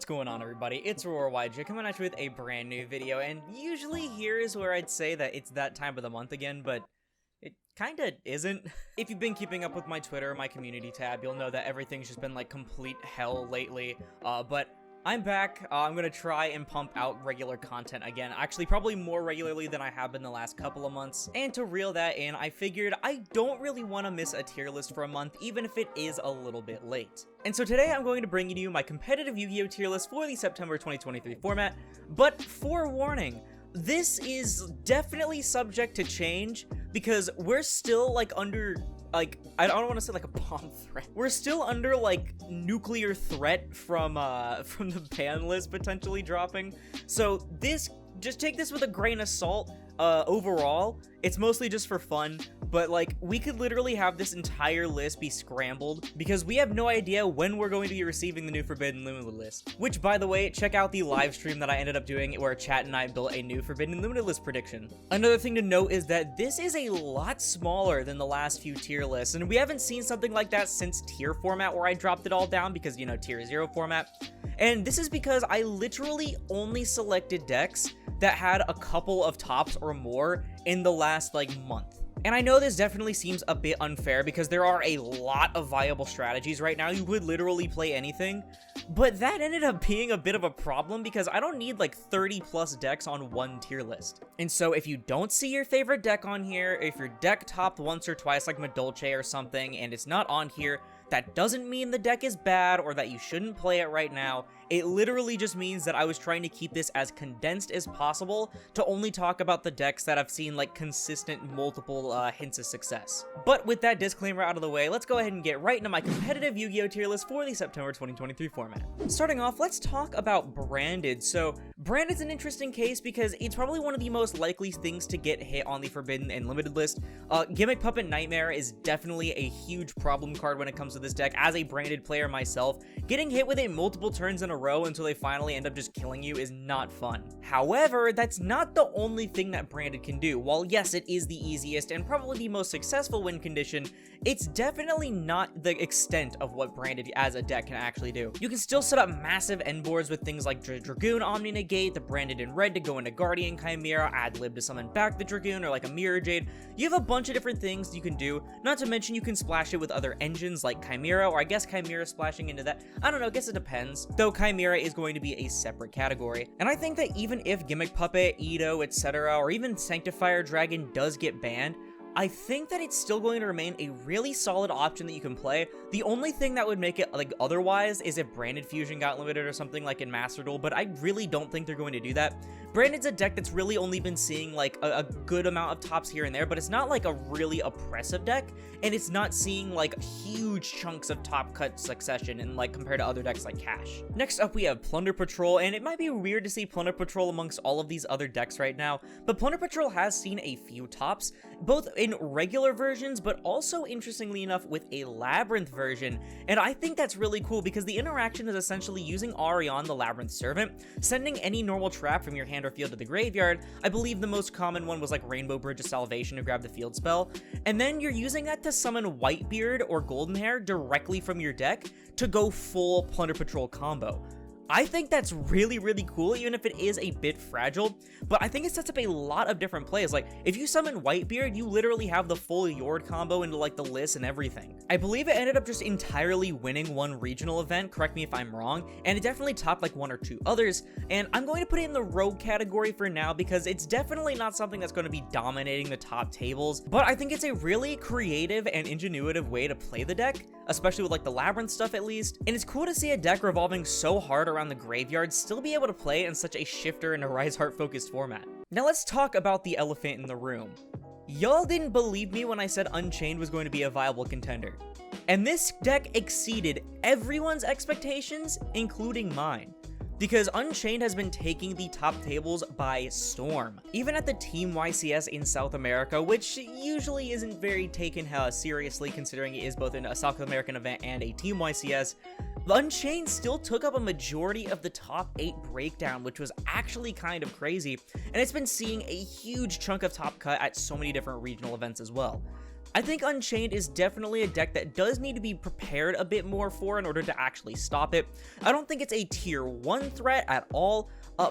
What's going on, everybody? It's RoarYJ coming at you with a brand new video, and usually here is where I'd say that it's that time of the month again, but it kinda isn't. If you've been keeping up with my Twitter, my community tab, you'll know that everything's just been like complete hell lately, but I'm back. I'm gonna try and pump out regular content again, actually probably more regularly than I have been the last couple of months. And to reel that in, I figured I don't really want to miss a tier list for a month, even if it is a little bit late. And so today I'm going to bring you my competitive Yu-Gi-Oh! Tier list for the September 2023 format, but forewarning, this is definitely subject to change, because we're still like under, like, I don't want to say like a bomb threat. We're still under like nuclear threat from the ban list potentially dropping. So this, just take this with a grain of salt. Overall, it's mostly just for fun, but like we could literally have this entire list be scrambled because we have no idea when we're going to be receiving the new Forbidden Limited list. Which, by the way, check out the live stream that I ended up doing where Chat and I built a new Forbidden Limited list prediction. Another thing to note is that this is a lot smaller than the last few tier lists, and we haven't seen something like that since tier format where I dropped it all down because, you know, tier 0 format. And this is because I literally only selected decks that had a couple of tops or more in the last like month. And I know this definitely seems a bit unfair because there are a lot of viable strategies right now. You could literally play anything, but that ended up being a bit of a problem because I don't need like 30 plus decks on one tier list. And so if you don't see your favorite deck on here, if your deck topped once or twice like Madolche or something and it's not on here, that doesn't mean the deck is bad or that you shouldn't play it right now. It literally just means that I was trying to keep this as condensed as possible to only talk about the decks that I've seen like consistent multiple hints of success. But with that disclaimer out of the way, let's go ahead and get right into my competitive Yu-Gi-Oh! Tier list for the September 2023 format. Starting off, let's talk about Branded. So Branded's an interesting case because it's probably one of the most likely things to get hit on the Forbidden and Limited list. Gimmick Puppet Nightmare is definitely a huge problem card when it comes to this deck. As a Branded player myself, getting hit with it multiple turns in a row until they finally end up just killing you is not fun. However, that's not the only thing that Branded can do. While yes, it is the easiest and probably the most successful win condition, it's definitely not the extent of what Branded as a deck can actually do. You can still set up massive end boards with things like Dragoon Omni Negate, the Branded in red to go into Guardian Chimera, ad lib to summon back the Dragoon, or like a Mirror Jade. You have a bunch of different things you can do, not to mention you can splash it with other engines like Chimera, or I guess Chimera splashing into that. I don't know, I guess it depends. Though Chimera is going to be a separate category. And I think that even if Gimmick Puppet, Edo, etc., or even Sanctifier Dragon does get banned, I think that it's still going to remain a really solid option that you can play. The only thing that would make it like otherwise is if Branded Fusion got limited or something like in Master Duel, but I really don't think they're going to do that. Branded's a deck that's really only been seeing like a good amount of tops here and there, but it's not like a really oppressive deck, and it's not seeing like huge chunks of top cut succession and like compared to other decks like Cash. Next up we have Plunder Patrol, and it might be weird to see Plunder Patrol amongst all of these other decks right now, but Plunder Patrol has seen a few tops, both in regular versions, but also interestingly enough with a Labyrinth version, and I think that's really cool because the interaction is essentially using Arion, the Labyrinth Servant, sending any normal trap from your hand or field to the graveyard. I believe the most common one was like Rainbow Bridge of Salvation to grab the field spell, and then you're using that to summon Whitebeard or Golden Hair directly from your deck to go full Plunder Patrol combo. I think that's really, really cool, even if it is a bit fragile, but I think it sets up a lot of different plays. Like, if you summon Whitebeard, you literally have the full Yord combo into, like, the list and everything. I believe it ended up just entirely winning one regional event, correct me if I'm wrong, and it definitely topped, like, one or two others, and I'm going to put it in the Rogue category for now because it's definitely not something that's going to be dominating the top tables, but I think it's a really creative and ingenuitive way to play the deck, especially with, like, the Labyrinth stuff at least, and it's cool to see a deck revolving so hard around the graveyard still be able to play in such a shifter and a Rise Heart focused format. Now let's talk about the elephant in the room. Y'all didn't believe me when I said Unchained was going to be a viable contender, and this deck exceeded everyone's expectations, including mine, because Unchained has been taking the top tables by storm. Even at the Team YCS in South America, which usually isn't very taken seriously considering it is both a South American event and a Team YCS, Unchained still took up a majority of the top 8 breakdown, which was actually kind of crazy, and it's been seeing a huge chunk of top cut at so many different regional events as well. I think Unchained is definitely a deck that does need to be prepared a bit more for in order to actually stop it. I don't think it's a tier 1 threat at all,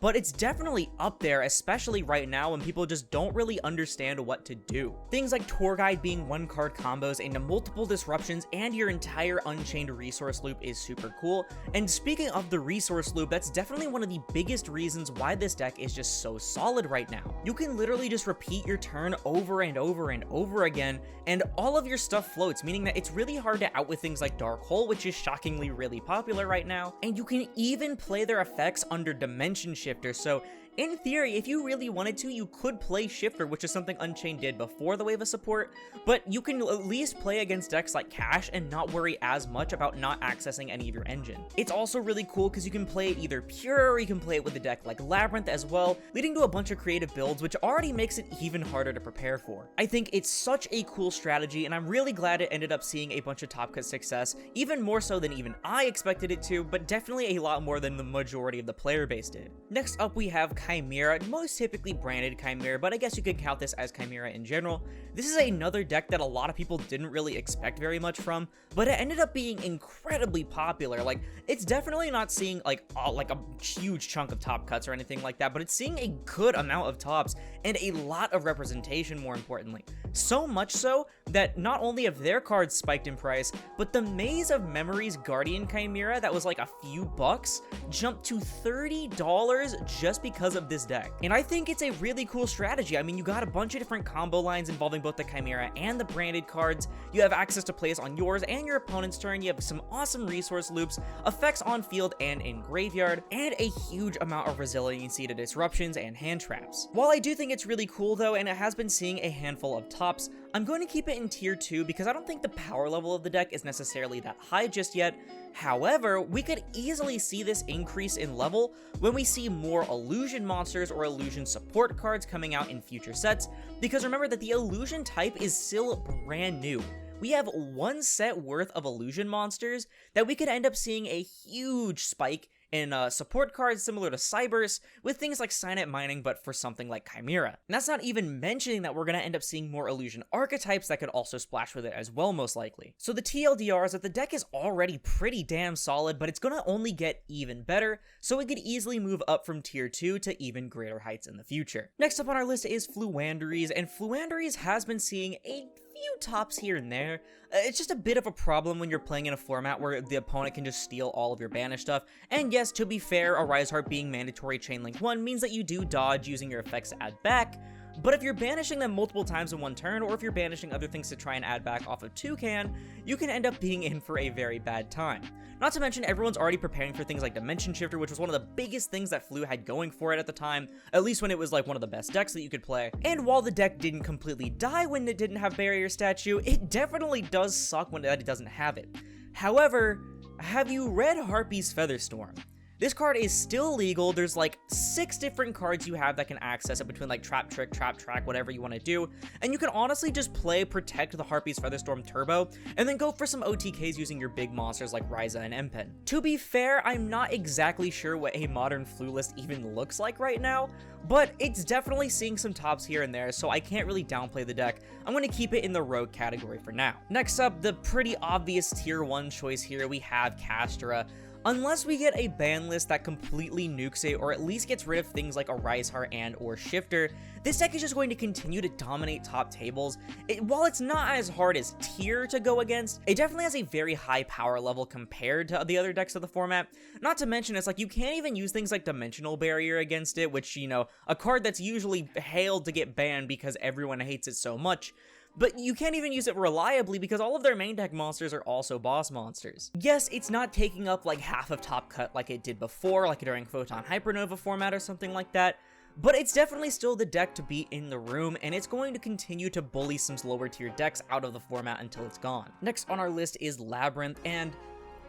but it's definitely up there, especially right now when people just don't really understand what to do. Things like Tour Guide being 1-card combos into multiple disruptions and your entire Unchained resource loop is super cool. And speaking of the resource loop, that's definitely one of the biggest reasons why this deck is just so solid right now. You can literally just repeat your turn over and over and over again, and all of your stuff floats, meaning that it's really hard to out with things like Dark Hole, which is shockingly really popular right now, and you can even play their effects under Dimension Shifter. So in theory, if you really wanted to, you could play Shifter, which is something Unchained did before the wave of support, but you can at least play against decks like Cash and not worry as much about not accessing any of your engine. It's also really cool because you can play it either pure, or you can play it with a deck like Labyrinth as well, leading to a bunch of creative builds, which already makes it even harder to prepare for. I think it's such a cool strategy, and I'm really glad it ended up seeing a bunch of top cut success, even more so than even I expected it to, but definitely a lot more than the majority of the player base did. Next up, we have Chimera, most typically branded Chimera, but I guess you could count this as Chimera in general. This is another deck that a lot of people didn't really expect very much from, but it ended up being incredibly popular. Like, it's definitely not seeing like a huge chunk of top cuts or anything like that, but it's seeing a good amount of tops and a lot of representation, more importantly. So much so that not only have their cards spiked in price, but the Maze of Memories Guardian Chimera that was like a few bucks jumped to $30 just because of this deck. And I think it's a really cool strategy. I mean, you got a bunch of different combo lines involving both the Chimera and the branded cards. You have access to plays on yours and your opponent's turn. You have some awesome resource loops, effects on field and in graveyard, and a huge amount of resiliency to disruptions and hand traps. While I do think it's really cool though, and it has been seeing a handful of tops, I'm going to keep it in tier 2 because I don't think the power level of the deck is necessarily that high just yet. However, we could easily see this increase in level when we see more illusion monsters or illusion support cards coming out in future sets, because remember that the illusion type is still brand new. We have one set worth of illusion monsters that we could end up seeing a huge spike in support cards similar to Cybers, with things like Signet Mining, but for something like Chimera. And that's not even mentioning that we're going to end up seeing more illusion archetypes that could also splash with it as well, most likely. So the TLDR is that the deck is already pretty damn solid, but it's going to only get even better, so it could easily move up from tier 2 to even greater heights in the future. Next up on our list is Floowandereeze, and Floowandereeze has been seeing a few tops here and there. It's just a bit of a problem when you're playing in a format where the opponent can just steal all of your banished stuff. And yes, to be fair, a Rise Heart being mandatory Chainlink 1 means that you do dodge using your effects to add back, but if you're banishing them multiple times in one turn, or if you're banishing other things to try and add back off of Toucan, you can end up being in for a very bad time. Not to mention, everyone's already preparing for things like Dimension Shifter, which was one of the biggest things that Flu had going for it at the time, at least when it was like one of the best decks that you could play. And while the deck didn't completely die when it didn't have Barrier Statue, it definitely does suck when it doesn't have it. However, have you read Harpy's Featherstorm? This card is still legal. There's like 6 different cards you have that can access it between like Traptrix, Traptrack, whatever you want to do. And you can honestly just play Protect the Harpy's Featherstorm Turbo and then go for some OTKs using your big monsters like Ryza and Empen. To be fair, I'm not exactly sure what a modern Flu list even looks like right now, but it's definitely seeing some tops here and there, so I can't really downplay the deck. I'm going to keep it in the rogue category for now. Next up, the pretty obvious tier 1 choice here, we have Kashtira. Unless we get a ban list that completely nukes it, or at least gets rid of things like a Rise Heart and or Shifter, this deck is just going to continue to dominate top tables. While it's not as hard as tier to go against, it definitely has a very high power level compared to the other decks of the format. Not to mention, it's like you can't even use things like Dimensional Barrier against it, which, you know, a card that's usually hailed to get banned because everyone hates it so much. But you can't even use it reliably because all of their main deck monsters are also boss monsters. Yes, it's not taking up like half of top cut like it did before, like during Photon Hypernova format or something like that, but it's definitely still the deck to be in the room, and it's going to continue to bully some lower tier decks out of the format until it's gone. Next on our list is Labyrinth, and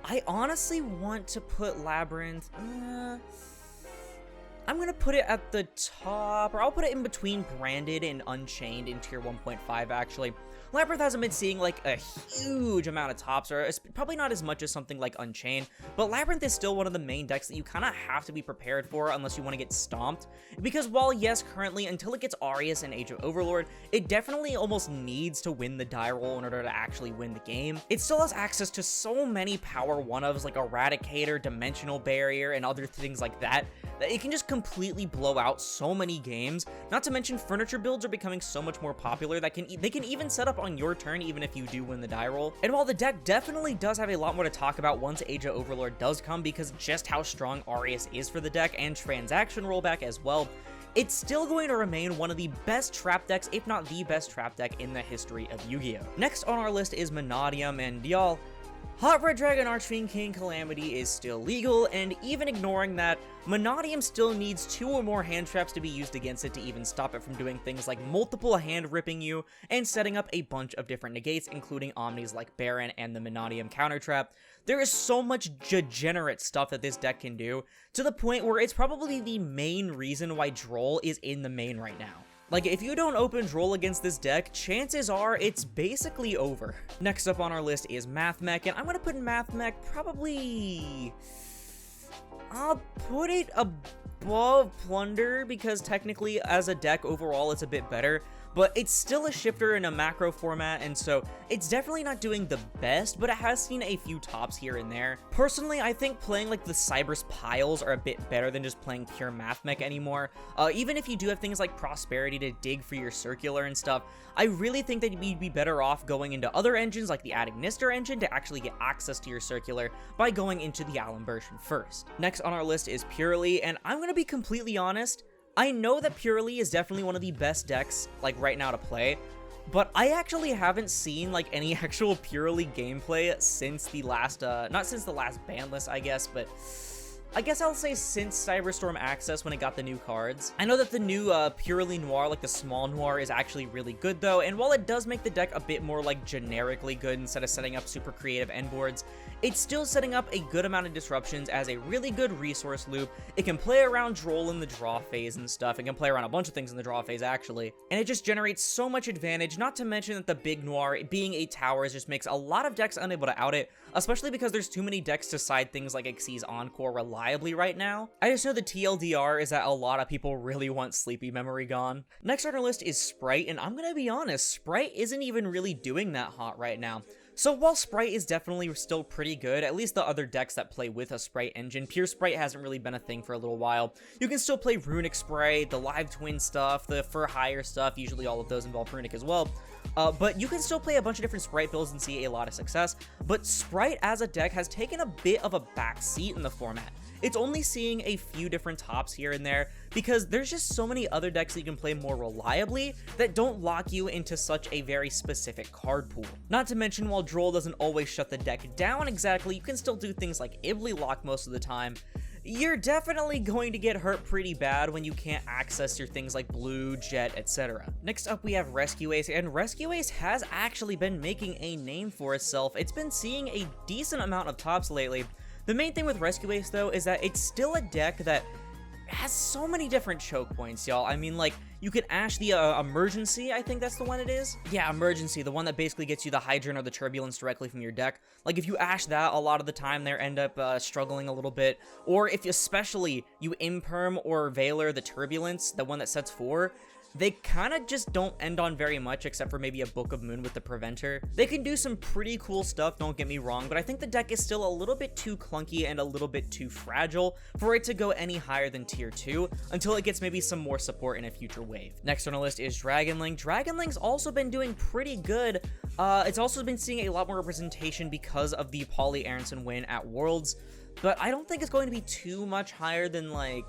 I honestly want to put Labyrinth... I'm gonna put it at the top, or I'll put it in between Branded and Unchained in tier 1.5, actually. Labyrinth hasn't been seeing like a huge amount of tops, or probably not as much as something like Unchained, but Labyrinth is still one of the main decks that you kind of have to be prepared for unless you want to get stomped, because while yes, currently, until it gets Aureus and Age of Overlord, it definitely almost needs to win the die roll in order to actually win the game. It still has access to so many power 1-ofs like Eradicator, Dimensional Barrier, and other things like that it can just completely blow out so many games. Not to mention furniture builds are becoming so much more popular that they can even set up on your turn even if you do win the die roll. And while the deck definitely does have a lot more to talk about once Age of Overlord does come, because just how strong Aureus is for the deck and transaction rollback as well, it's still going to remain one of the best trap decks, if not the best trap deck in the history of Yu-Gi-Oh! Next on our list is Mannadium, and y'all, Hot Red Dragon Archfiend King Calamity is still legal, and even ignoring that, Mannadium still needs 2 or more hand traps to be used against it to even stop it from doing things like multiple hand ripping you and setting up a bunch of different negates, including Omnis like Baron and the Mannadium counter trap. There is so much degenerate stuff that this deck can do, to the point where it's probably the main reason why Droll is in the main right now. Like, if you don't open Droll against this deck, chances are it's basically over. Next up on our list is Mathmech, and I'm gonna put Mathmech probably... I'll put it above Plunder, because technically, as a deck overall, it's a bit better. But it's still a shifter in a macro format, and so it's definitely not doing the best, but it has seen a few tops here and there. Personally, I think playing like the Cyberse piles are a bit better than just playing pure Mathmech anymore. Even if you do have things like Prosperity to dig for your circular and stuff, I really think that you'd be better off going into other engines like the Adignister engine to actually get access to your circular by going into the Allen version first. Next on our list is Purrely, and I'm gonna be completely honest, I know that Purrely is definitely one of the best decks, like, right now to play, but I actually haven't seen, like, any actual Purrely gameplay since the last, not since the last ban list, I guess, but I guess I'll say since Cyberstorm Access when it got the new cards. I know that the new Purrely Noir, like the small Noir, is actually really good though, and while it does make the deck a bit more like generically good instead of setting up super creative end boards, it's still setting up a good amount of disruptions as a really good resource loop. It can play around Droll in the draw phase and stuff. It can play around a bunch of things in the draw phase actually, and it just generates so much advantage, not to mention that the big Noir being a tower just makes a lot of decks unable to out it, especially because there's too many decks to side things like Xyz Encore reliably right now. I just know the TLDR is that a lot of people really want Sleepy Memory gone. Next on our list is Spright, and I'm gonna be honest, Spright isn't even really doing that hot right now. So while Spright is definitely still pretty good, at least the other decks that play with a Spright engine, pure Spright hasn't really been a thing for a little while. You can still play Runic Spright, the Live Twin stuff, the For Hire stuff, usually all of those involve Runic as well. But you can still play a bunch of different Spright builds and see a lot of success, but Spright as a deck has taken a bit of a backseat in the format. It's only seeing a few different tops here and there because there's just so many other decks that you can play more reliably that don't lock you into such a very specific card pool. Not to mention, while Droll doesn't always shut the deck down exactly, you can still do things like Ibly Lock most of the time. You're definitely going to get hurt pretty bad when you can't access your things like Blue, Jet, etc. Next up we have Rescue Ace, and Rescue Ace has actually been making a name for itself. It's been seeing a decent amount of tops lately. The main thing with Rescue Ace, though, is that it's still a deck that has so many different choke points, y'all. I mean, like, you could Ash the Emergency, I think that's the one it is. Yeah, Emergency, the one that basically gets you the Hydrant or the Turbulence directly from your deck. Like, if you Ash that, a lot of the time they end up struggling a little bit. Or if especially you Imperm or Veiler the Turbulence, the one that sets 4, they kind of just don't end on very much except for maybe a Book of Moon with the Preventer. They can do some pretty cool stuff, don't get me wrong, but I think the deck is still a little bit too clunky and a little bit too fragile for it to go any higher than tier 2 until it gets maybe some more support in a future wave. Next on the list is Dragonlink. Dragonlink's also been doing pretty good. It's also been seeing a lot more representation because of the Paulie Aronson win at Worlds, but I don't think it's going to be too much higher than like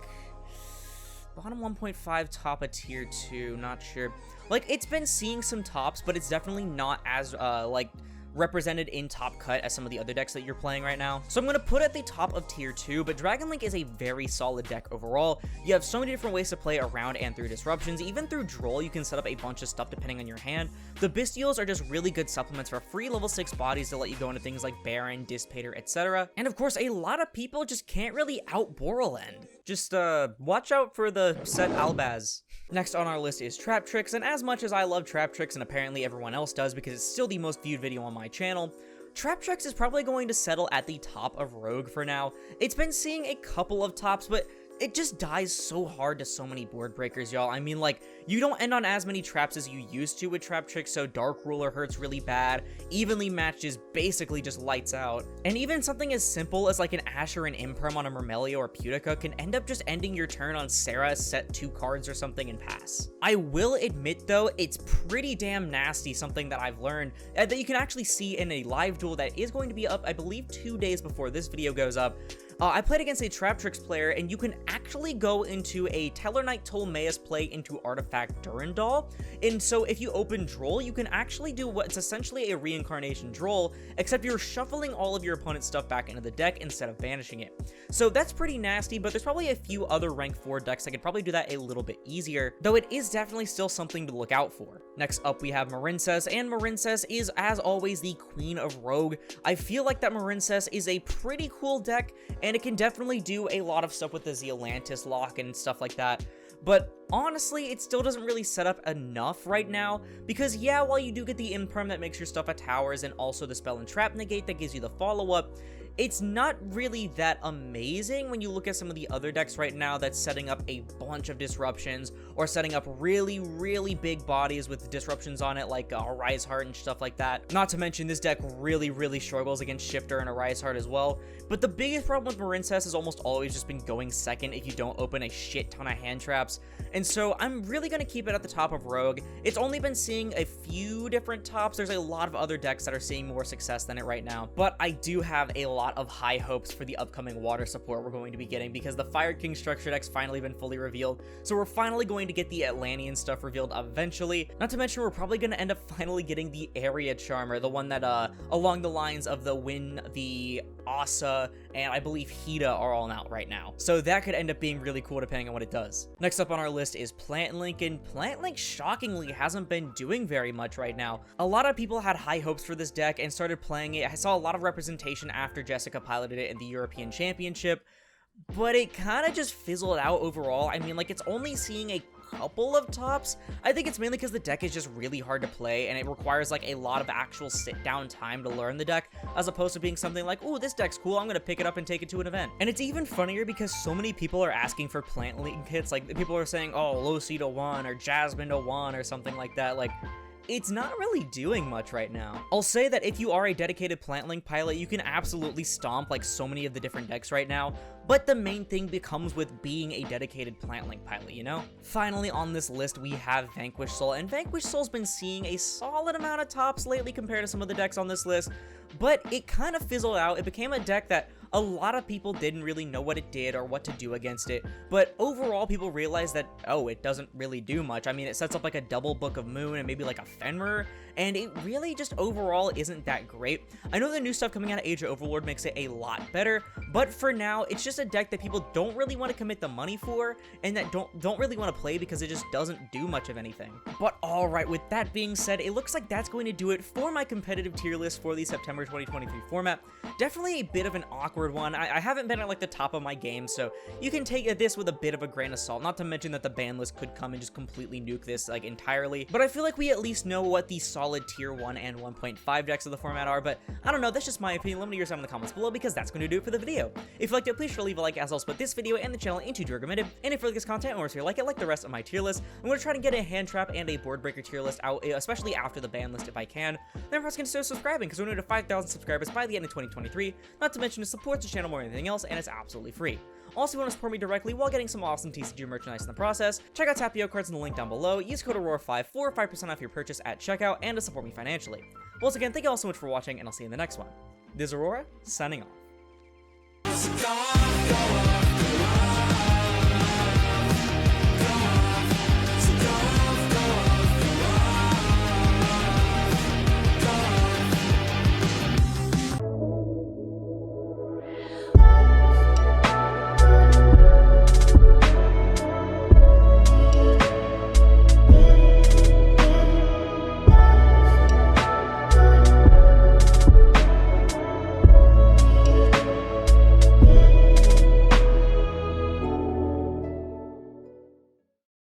bottom 1.5, top of tier 2, not sure. Like, it's been seeing some tops, but it's definitely not as, like, represented in top cut as some of the other decks that you're playing right now. So I'm going to put it at the top of tier 2, but Dragonlink is a very solid deck overall. You have so many different ways to play around and through disruptions. Even through Droll, you can set up a bunch of stuff depending on your hand. The Bestials are just really good supplements for free level 6 bodies to let you go into things like Baron, Dissipator, etc. And of course, a lot of people just can't really out Borrel End. Just, watch out for the set Albaz. Next on our list is Traptrix, and as much as I love Traptrix, and apparently everyone else does because it's still the most viewed video on my channel, Traptrix is probably going to settle at the top of Rogue for now. It's been seeing a couple of tops, but it just dies so hard to so many board breakers, y'all. I mean, like, you don't end on as many traps as you used to with Traptrix, so Dark Ruler hurts really bad. Evenly Matched is basically just lights out. And even something as simple as like an Ash or an Imperm on a Myrmelia or Putica can end up just ending your turn on Serra, set 2 cards or something, and pass. I will admit, though, it's pretty damn nasty, something that I've learned, that you can actually see in a live duel that is going to be up, I believe, 2 days before this video goes up. I played against a Traptrix player, and you can actually go into a Tellarknight Tolmaeus play into Artifact Durandal, and so if you open Droll, you can actually do what's essentially a reincarnation Droll, except you're shuffling all of your opponent's stuff back into the deck instead of banishing it. So that's pretty nasty, but there's probably a few other rank 4 decks that could probably do that a little bit easier, though it is definitely still something to look out for. Next up, we have Marincess, and Marincess is, as always, the queen of Rogue. I feel like that Marincess is a pretty cool deck, and it can definitely do a lot of stuff with the Zealantis lock and stuff like that. But honestly, it still doesn't really set up enough right now, because yeah, while you do get the Imperm that makes your stuff at towers, and also the Spell and Trap negate that gives you the follow-up, it's not really that amazing when you look at some of the other decks right now that's setting up a bunch of disruptions, or setting up really, really big bodies with disruptions on it, like Rise Heart and stuff like that. Not to mention, this deck really, really struggles against Shifter and a Rise Heart as well. But the biggest problem with Marincess has almost always just been going second if you don't open a shit ton of hand traps. And so I'm really going to keep it at the top of Rogue. It's only been seeing a few different tops. There's a lot of other decks that are seeing more success than it right now. But I do have a lot of high hopes for the upcoming water support we're going to be getting, because the Fire King structure deck's finally been fully revealed. So we're finally going to get the Atlantean stuff revealed eventually. Not to mention, we're probably going to end up finally getting the Area Charmer, the one that along the lines of the Win, the Asa, and I believe Hida are all out right now. So that could end up being really cool depending on what it does. Next up on our list is Plantlink, and Plantlink shockingly hasn't been doing very much right now. A lot of people had high hopes for this deck and started playing it. I saw a lot of representation after Jessica piloted it in the European Championship, but it kind of just fizzled out overall. I mean, like, it's only seeing a couple of tops. I think it's mainly because the deck is just really hard to play, and it requires like a lot of actual sit down time to learn the deck, as opposed to being something like, oh, this deck's cool, I'm gonna pick it up and take it to an event. And it's even funnier because so many people are asking for Plantlink kits. Like, people are saying, oh, Losi to 1 or Jasmine to 1 or something like that. Like, it's not really doing much right now. I'll say that if you are a dedicated Plantlink pilot, you can absolutely stomp like so many of the different decks right now, but the main thing becomes with being a dedicated Plantlink pilot, you know? Finally on this list, we have Vanquish Soul, and Vanquish Soul's been seeing a solid amount of tops lately compared to some of the decks on this list, but it kind of fizzled out. It became a deck that a lot of people didn't really know what it did or what to do against it, but overall people realized that, oh, it doesn't really do much. I mean, it sets up like a double Book of Moon and maybe like a Fenrir, and it really just overall isn't that great. I know the new stuff coming out of Age of Overlord makes it a lot better, but for now, it's just a deck that people don't really want to commit the money for, and that don't really want to play because it just doesn't do much of anything. But alright, with that being said, it looks like that's going to do it for my competitive tier list for the September 2023 format. Definitely a bit of an awkward one. I haven't been at like the top of my game, so you can take this with a bit of a grain of salt, not to mention that the ban list could come and just completely nuke this like entirely, but I feel like we at least know what the solid tier 1 and 1.5 decks of the format are. But I don't know, that's just my opinion. Let me know yours down in the comments below, because that's going to do it for the video. If you liked it, please sure to leave a like, as I'll split this video and the channel into 2 recommended. And if you like this content, or if you like it like the rest of my tier list, I'm going to try to get a hand trap and a board breaker tier list out, especially after the ban list if I can. Then perhaps consider subscribing, because we're going to 5,000 subscribers by the end of 2023. Not to mention, it supports the channel more than anything else, and it's absolutely free. Also, if you want to support me directly while getting some awesome TCG merchandise in the process, check out Tapio cards in the link down below. Use code AURORA5 for 5% off your purchase at checkout and to support me financially. Once again, thank you all so much for watching, and I'll see you in the next one. This is Aurora, signing off.